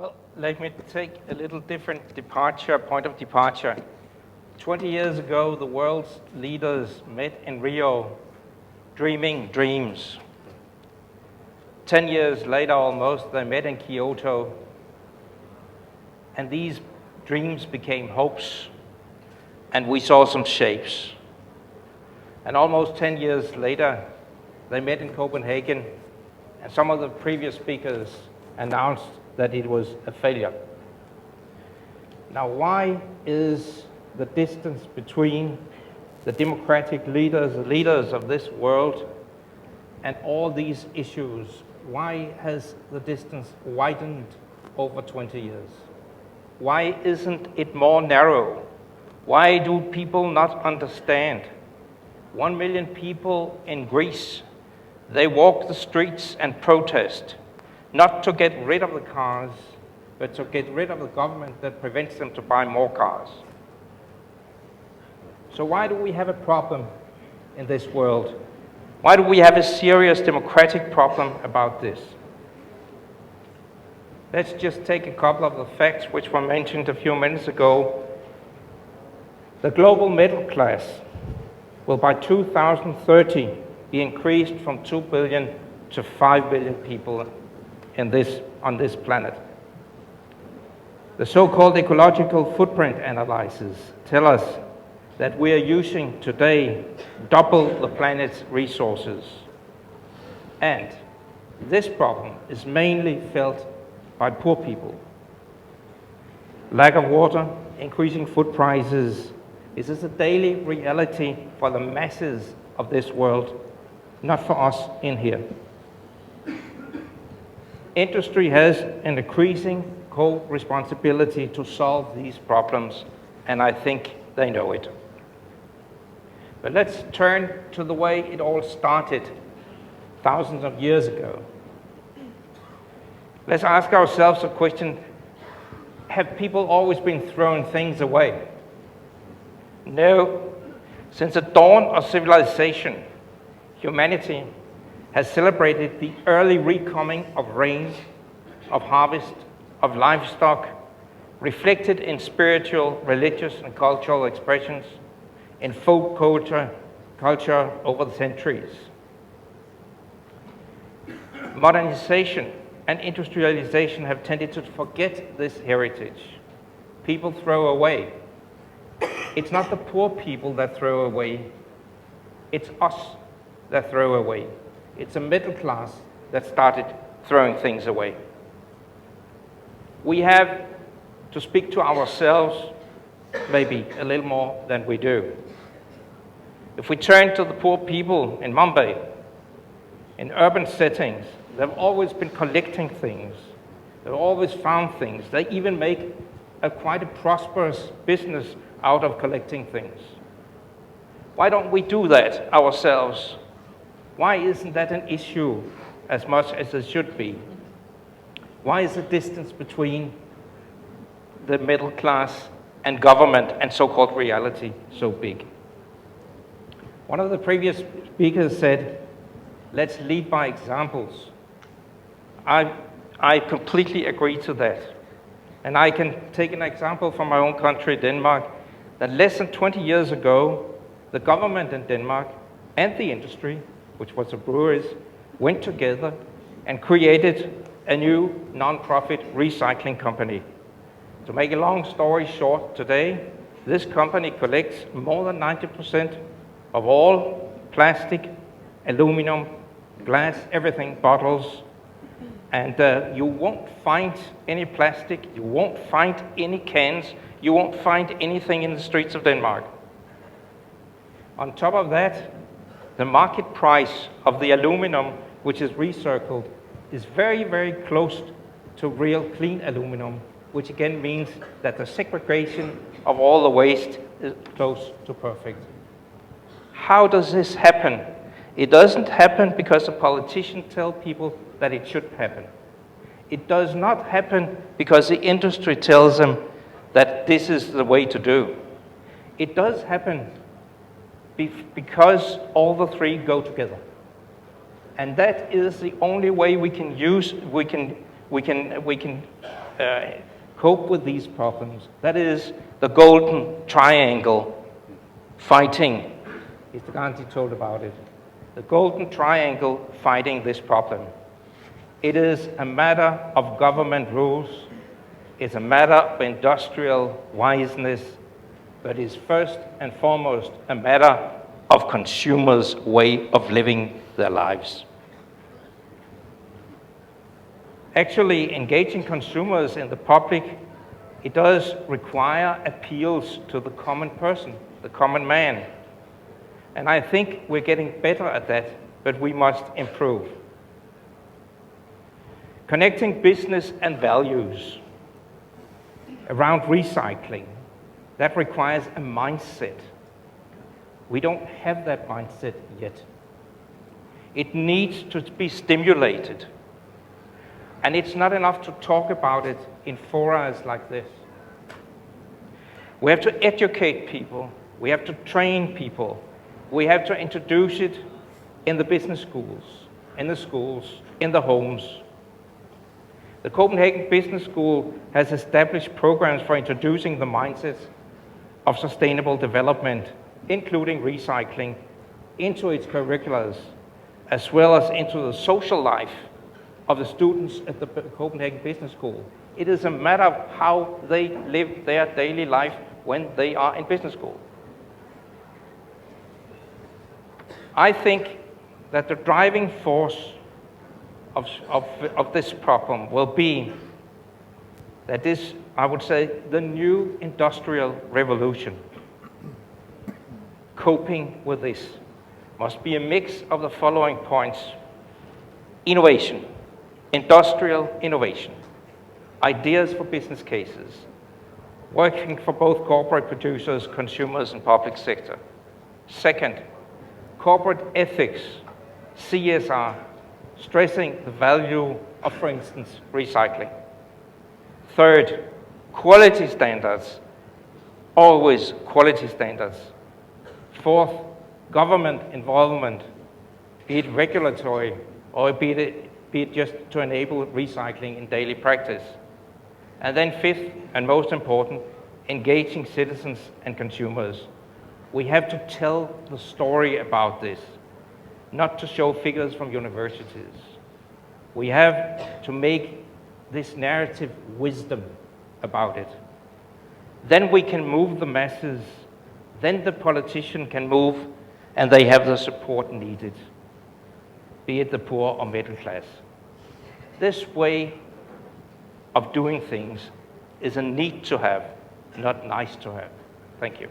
Well, let me take a little different point of departure. 20 years ago, the world's leaders met in Rio, dreaming dreams. 10 years later, almost, they met in Kyoto, and these dreams became hopes, and we saw some shapes. And almost 10 years later, they met in Copenhagen, and some of the previous speakers announced that it was a failure. Now, why is the distance between the democratic leaders, the leaders of this world, and all these issues, why has the distance widened over 20 years? Why isn't it more narrow? Why do people not understand? 1 million people in Greece, they walk the streets and protest, not to get rid of the cars, but to get rid of the government that prevents them to buy more cars. So why do we have a problem in this world? Why do we have a serious democratic problem about this? Let's just take a couple of the facts which were mentioned a few minutes ago. The global middle class will by 2030 be increased from 2 billion to 5 billion people on this planet. The so-called ecological footprint analyses tell us that we are using today double the planet's resources. And this problem is mainly felt by poor people. Lack of water, increasing food prices, this is a daily reality for the masses of this world, not for us in here. Industry has an increasing co-responsibility to solve these problems, and I think they know it. But let's turn to the way it all started thousands of years ago. Let's ask ourselves a question: have people always been throwing things away? No. Since the dawn of civilization, humanity has celebrated the early recoming of rain, of harvest, of livestock, reflected in spiritual, religious, and cultural expressions, in folk culture over the centuries. Modernization and industrialization have tended to forget this heritage. People throw away. It's not the poor people that throw away, it's us that throw away. It's a middle class that started throwing things away. We have to speak to ourselves maybe a little more than we do. If we turn to the poor people in Mumbai, in urban settings, they've always been collecting things. They've always found things. They even make quite a prosperous business out of collecting things. Why don't we do that ourselves? Why isn't that an issue as much as it should be? Why is the distance between the middle class and government and so-called reality so big? One of the previous speakers said, let's lead by examples. I completely agree to that. And I can take an example from my own country, Denmark, that less than 20 years ago, the government in Denmark and the industry, which was the breweries, went together and created a new non-profit recycling company. To make a long story short, today, this company collects more than 90% of all plastic, aluminum, glass, everything, bottles, and you won't find any plastic, you won't find any cans, you won't find anything in the streets of Denmark. On top of that, the market price of the aluminum, which is recircled, is very, very close to real clean aluminum, which again means that the segregation of all the waste is close to perfect. How does this happen? It doesn't happen because the politicians tell people that it should happen. It does not happen because the industry tells them that this is the way to do. It does happen because all the three go together. And that is the only way we can cope with these problems. That is the golden triangle fighting. Mr. Gandhi told about it. The golden triangle fighting this problem. It is a matter of government rules. It's a matter of industrial wiseness, but it's first and foremost a matter of consumers' way of living their lives. Actually, engaging consumers in the public, it does require appeals to the common person, the common man. And I think we're getting better at that, but we must improve. Connecting business and values around recycling, that requires a mindset. We don't have that mindset yet. It needs to be stimulated. And it's not enough to talk about it in forums like this. We have to educate people. We have to train people. We have to introduce it in the business schools, in the homes. The Copenhagen Business School has established programs for introducing the mindsets of sustainable development, including recycling, into its curriculums, as well as into the social life of the students at the Copenhagen Business School. It is a matter of how they live their daily life when they are in business school. I think that the driving force of this problem will be that this, I would say, the new industrial revolution, coping with this, must be a mix of the following points: innovation, industrial innovation, ideas for business cases, working for both corporate producers, consumers, and public sector. Second, corporate ethics, CSR, stressing the value of, for instance, recycling. Third, quality standards, always quality standards. Fourth, government involvement, be it regulatory or be it just to enable recycling in daily practice. And then fifth, and most important, engaging citizens and consumers. We have to tell the story about this, not to show figures from universities. We have to make this narrative wisdom about it. Then we can move the masses, then the politician can move, and they have the support needed, be it the poor or middle class. This way of doing things is a need to have, not nice to have. Thank you.